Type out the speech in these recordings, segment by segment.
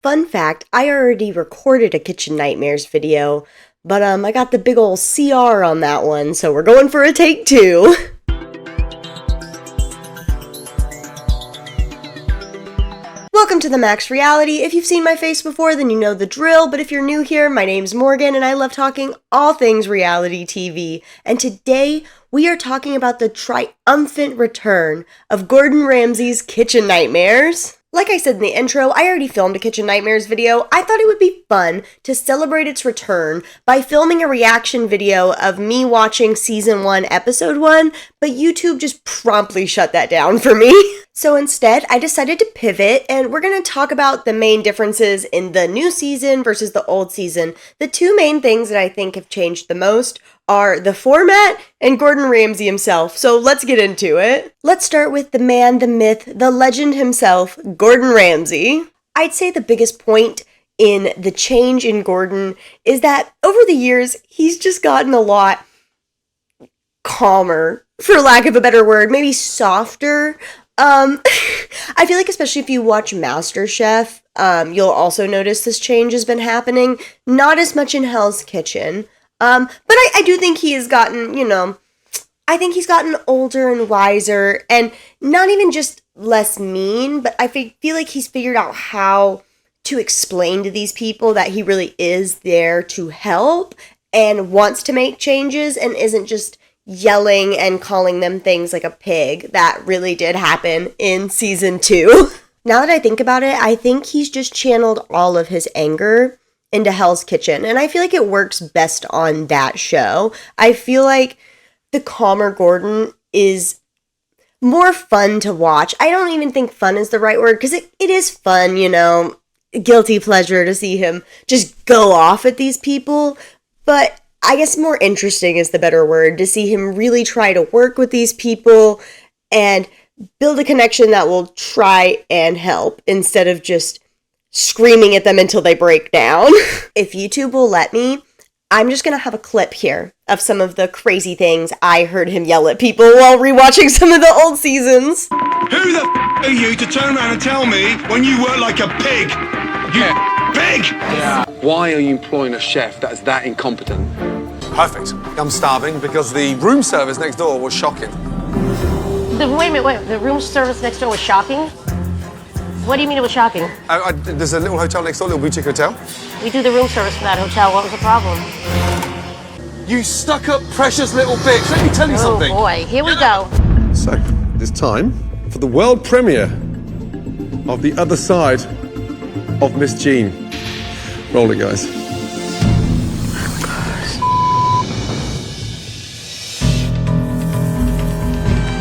Fun fact, I already recorded a Kitchen Nightmares video, but I got the big ol' CR on that one, so we're going for a take 2. Welcome to the Max Reality. If you've seen my face before, then you know the drill, but if you're new here, my name's Morgan, and I love talking all things reality TV. And today, we are talking about the triumphant return of Gordon Ramsay's Kitchen Nightmares. Like I said in the intro, I already filmed a Kitchen Nightmares video. I thought it would be fun to celebrate its return by filming a reaction video of me watching Season 1, Episode 1, but YouTube just promptly shut that down for me. So instead, I decided to pivot, and we're going to talk about the main differences in the new season versus the old season. The two main things that I think have changed the most are the format and Gordon Ramsay himself, so let's get into it. Let's start with the man, the myth, the legend himself, Gordon Ramsay. I'd say the biggest point in the change in Gordon is that over the years, he's just gotten a lot calmer, for lack of a better word, maybe softer. I feel like especially if you watch MasterChef, you'll also notice this change has been happening. Not as much in Hell's Kitchen. But I do think he has gotten, I think he's gotten older and wiser and not even just less mean, but I feel like he's figured out how to explain to these people that he really is there to help and wants to make changes and isn't just yelling and calling them things like a pig. That really did happen in Season 2. Now that I think about it, I think he's just channeled all of his anger into Hell's Kitchen, and I feel like it works best on that show. I feel like the calmer Gordon is more fun to watch. I don't even think fun is the right word, because it is fun, guilty pleasure to see him just go off at these people, but I guess more interesting is the better word, to see him really try to work with these people and build a connection that will try and help instead of just screaming at them until they break down. If YouTube will let me, I'm just going to have a clip here of some of the crazy things I heard him yell at people while rewatching some of the old seasons. Who the are you to turn around and tell me when you work like a pig? You pig! Yeah. Why are you employing a chef that is that incompetent? Perfect. I'm starving because the room service next door was shocking. Wait a minute, the room service next door was shocking? What do you mean it was shocking? There's a little hotel next door, a little boutique hotel. We do the room service for that hotel. What was the problem? You stuck-up precious little bitch. Let me tell you something. Oh boy, here we go. So, it's time for the world premiere of The Other Side of Miss Jean. Roll it, guys.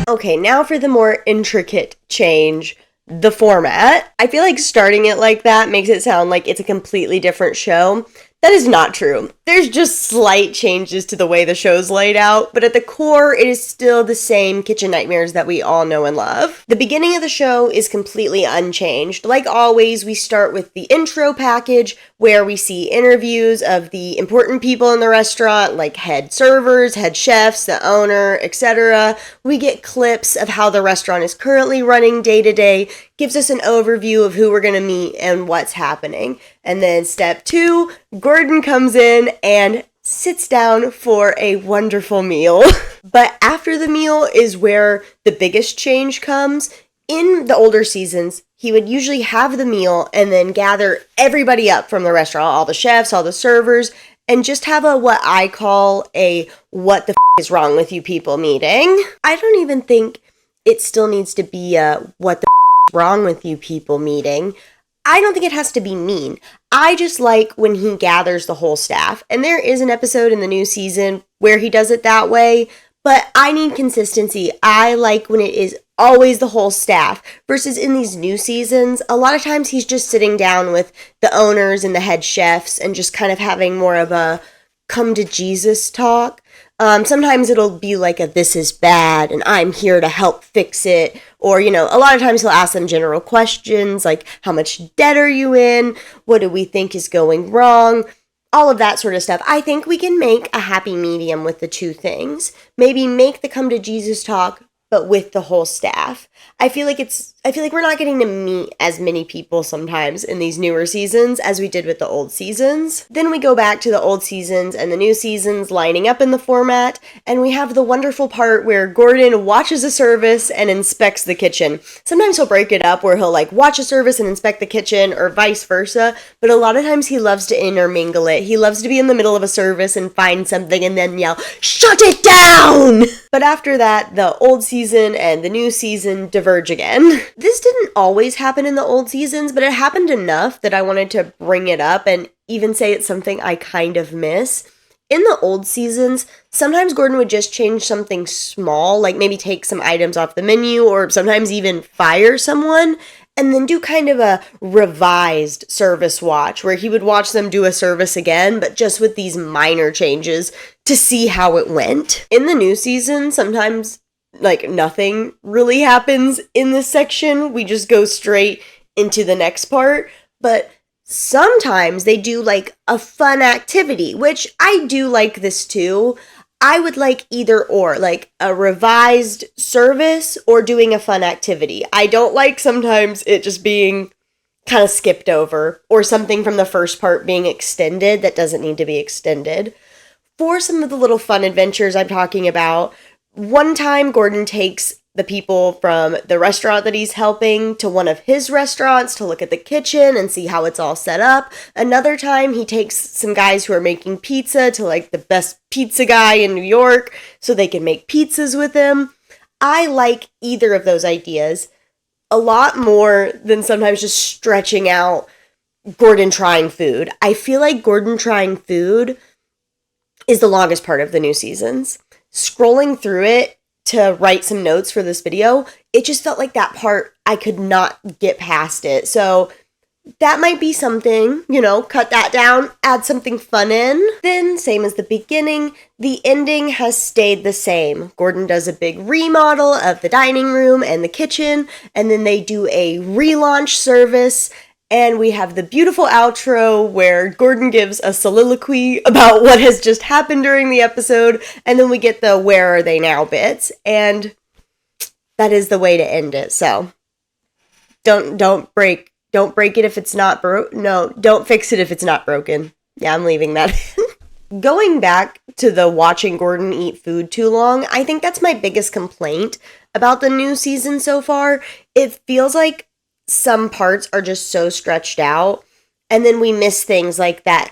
Okay, now for the more intricate change. The format. I feel like starting it like that makes it sound like it's a completely different show. That is not true. There's just slight changes to the way the show's laid out, but at the core, it is still the same Kitchen Nightmares that we all know and love. The beginning of the show is completely unchanged. Like always, we start with the intro package, where we see interviews of the important people in the restaurant, like head servers, head chefs, the owner, etc. We get clips of how the restaurant is currently running day to day, gives us an overview of who we're going to meet and what's happening. And then step 2, Gordon comes in and sits down for a wonderful meal. But after the meal is where the biggest change comes. In the older seasons, he would usually have the meal and then gather everybody up from the restaurant, all the chefs, all the servers, and just have a what I call a what the is wrong with you people meeting. I don't even think it still needs to be a what the is wrong with you people meeting. I don't think it has to be mean. I just like when he gathers the whole staff. And there is an episode in the new season where he does it that way, but I need consistency. I like when it is always the whole staff versus in these new seasons, a lot of times he's just sitting down with the owners and the head chefs and just kind of having more of a come to Jesus talk. Sometimes it'll be like a this is bad and I'm here to help fix it. Or, a lot of times he'll ask them general questions like how much debt are you in? What do we think is going wrong? All of that sort of stuff. I think we can make a happy medium with the two things. Maybe make the come to Jesus talk, but with the whole staff. I feel like it's I feel like we're not getting to meet as many people sometimes in these newer seasons as we did with the old seasons. Then we go back to the old seasons and the new seasons lining up in the format, and we have the wonderful part where Gordon watches a service and inspects the kitchen. Sometimes he'll break it up where he'll like watch a service and inspect the kitchen or vice versa, but a lot of times he loves to intermingle it. He loves to be in the middle of a service and find something and then yell, "Shut it down!" But after that, the old season and the new season diverge again. This didn't always happen in the old seasons, but it happened enough that I wanted to bring it up and even say it's something I kind of miss. In the old seasons, sometimes Gordon would just change something small, like maybe take some items off the menu or sometimes even fire someone, and then do kind of a revised service watch where he would watch them do a service again, but just with these minor changes to see how it went. In the new season, sometimes like nothing really happens in this section. We just go straight into the next part. But sometimes they do like a fun activity, which I do like this too. I would like either or, like a revised service or doing a fun activity. I don't like sometimes it just being kind of skipped over or something from the first part being extended that doesn't need to be extended. For some of the little fun adventures I'm talking about, one time Gordon takes the people from the restaurant that he's helping to one of his restaurants to look at the kitchen and see how it's all set up. Another time he takes some guys who are making pizza to like the best pizza guy in New York so they can make pizzas with him. I like either of those ideas a lot more than sometimes just stretching out Gordon trying food. I feel like Gordon trying food is the longest part of the new seasons. Scrolling through it to write some notes for this video, it just felt like that part, I could not get past it. So that might be something, cut that down, add something fun in. Then, same as the beginning, the ending has stayed the same. Gordon does a big remodel of the dining room and the kitchen, and then they do a relaunch service. And we have the beautiful outro where Gordon gives a soliloquy about what has just happened during the episode, and then we get the "where are they now" bits, and that is the way to end it. So don't break it if it's not don't fix it if it's not broken. Yeah, I'm leaving that in. Going back to the watching Gordon eat food too long, I think that's my biggest complaint about the new season so far. It feels like some parts are just so stretched out, and then we miss things like that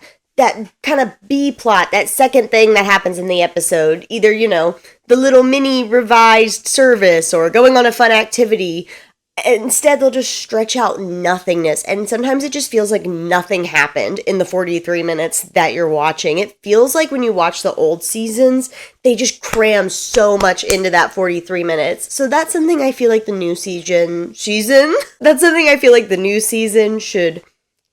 kind of B plot, that second thing that happens in the episode, either, the little mini revised service or going on a fun activity. Instead, they'll just stretch out nothingness, and sometimes it just feels like nothing happened in the 43 minutes that you're watching. It feels like when you watch the old seasons, they just cram so much into that 43 minutes. So that's something I feel like the new season that's something I feel like the new season should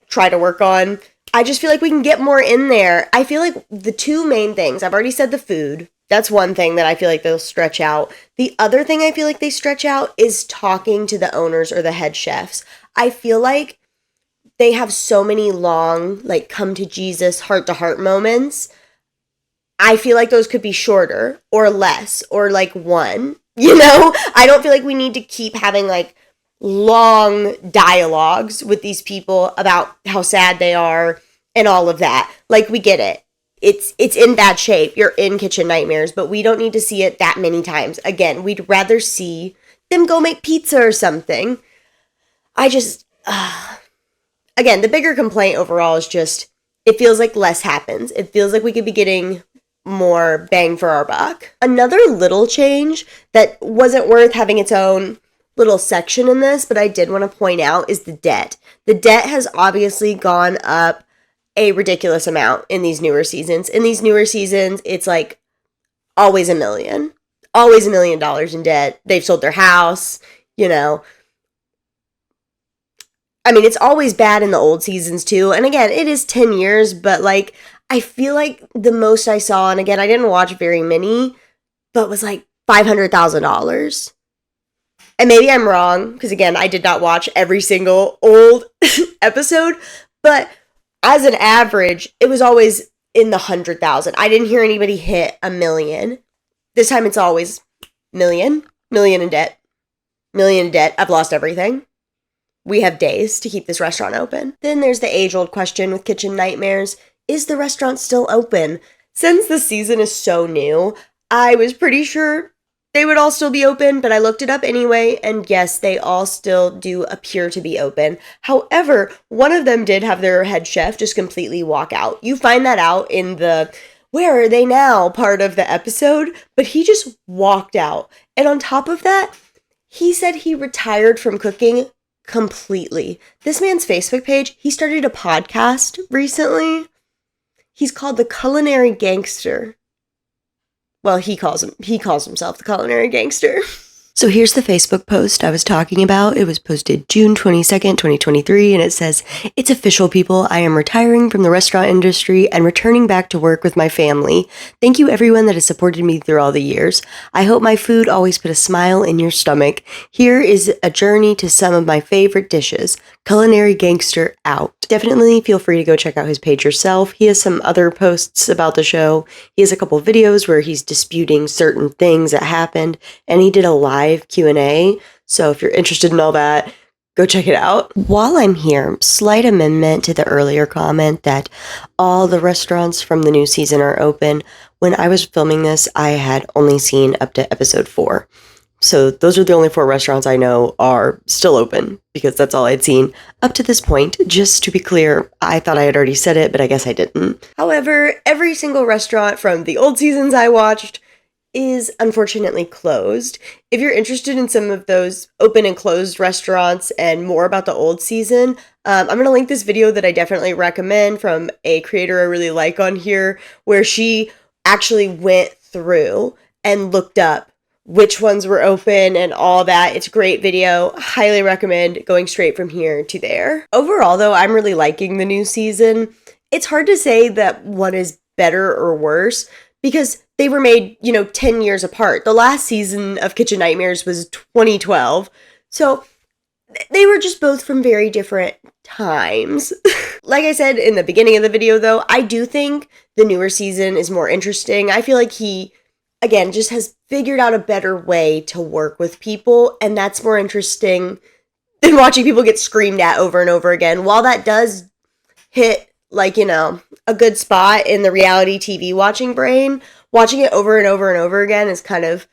try to work on. I just feel like we can get more in there. I feel like the two main things, I've already said the food. That's one thing that I feel like they'll stretch out. The other thing I feel like they stretch out is talking to the owners or the head chefs. I feel like they have so many long, like, come to Jesus, heart-to-heart moments. I feel like those could be shorter or less or, like, one. I don't feel like we need to keep having, like, long dialogues with these people about how sad they are and all of that. Like, we get it. It's in bad shape. You're in Kitchen Nightmares, but we don't need to see it that many times. Again, we'd rather see them go make pizza or something. Again, the bigger complaint overall is just, it feels like less happens. It feels like we could be getting more bang for our buck. Another little change that wasn't worth having its own little section in this, but I did want to point out, is the debt. The debt has obviously gone up a ridiculous amount in these newer seasons. In these newer seasons, it's like always $1 million. Always $1 million in debt. They've sold their house, I mean, it's always bad in the old seasons too. And again, it is 10 years, but like, I feel like the most I saw, and again, I didn't watch very many, but was like $500,000. And maybe I'm wrong, because again, I did not watch every single old episode, but as an average, it was always in the 100,000. I didn't hear anybody hit $1 million. This time it's always million in debt, million in debt. I've lost everything. We have days to keep this restaurant open. Then there's the age-old question with Kitchen Nightmares. Is the restaurant still open? Since the season is so new, I was pretty sure they would all still be open, but I looked it up anyway, and yes, they all still do appear to be open. However, one of them did have their head chef just completely walk out. You find that out in the "where are they now" part of the episode, but he just walked out. And on top of that, he said he retired from cooking completely. This man's Facebook page, he started a podcast recently. He's called The Culinary Gangster. Well, he calls himself The Culinary Gangster. So here's the Facebook post I was talking about. It was posted June 22nd, 2023, and it says, "It's official, people. I am retiring from the restaurant industry and returning back to work with my family. Thank you everyone that has supported me through all the years. I hope my food always put a smile in your stomach. Here is a journey to some of my favorite dishes. Culinary Gangster out." Definitely feel free to go check out his page yourself. He has some other posts about the show. He has a couple videos where he's disputing certain things that happened, and he did a live Q&A. So if you're interested in all that, go check it out. While I'm here, slight amendment to the earlier comment that all the restaurants from the new season are open. When I was filming this, I had only seen up to episode 4. So those are the only 4 restaurants I know are still open, because that's all I'd seen up to this point. Just to be clear, I thought I had already said it, but I guess I didn't. However, every single restaurant from the old seasons I watched is unfortunately closed. If you're interested in some of those open and closed restaurants and more about the old season, I'm going to link this video that I definitely recommend from a creator I really like on here, where she actually went through and looked up which ones were open and all that. It's a great video. Highly recommend going straight from here to there. Overall, though, I'm really liking the new season. It's hard to say that one is better or worse because they were made, 10 years apart. The last season of Kitchen Nightmares was 2012. So they were just both from very different times. Like I said in the beginning of the video, though, I do think the newer season is more interesting. I feel like he, again, just has figured out a better way to work with people, and that's more interesting than watching people get screamed at over and over again. While that does hit, a good spot in the reality TV watching brain, watching it over and over and over again is kind of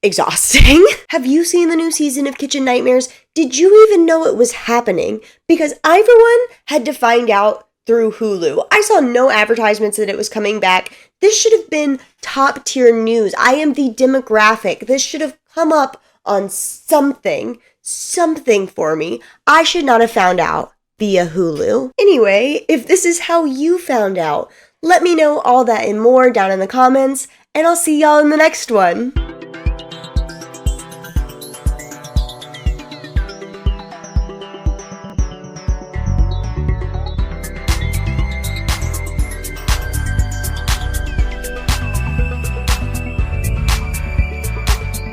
exhausting. Have you seen the new season of Kitchen Nightmares? Did you even know it was happening? Because I, for one, had to find out through Hulu. I saw no advertisements that it was coming back. This should have been top tier news. I am the demographic. This should have come up on something for me. I should not have found out via Hulu. Anyway, if this is how you found out, let me know all that and more down in the comments, and I'll see y'all in the next one.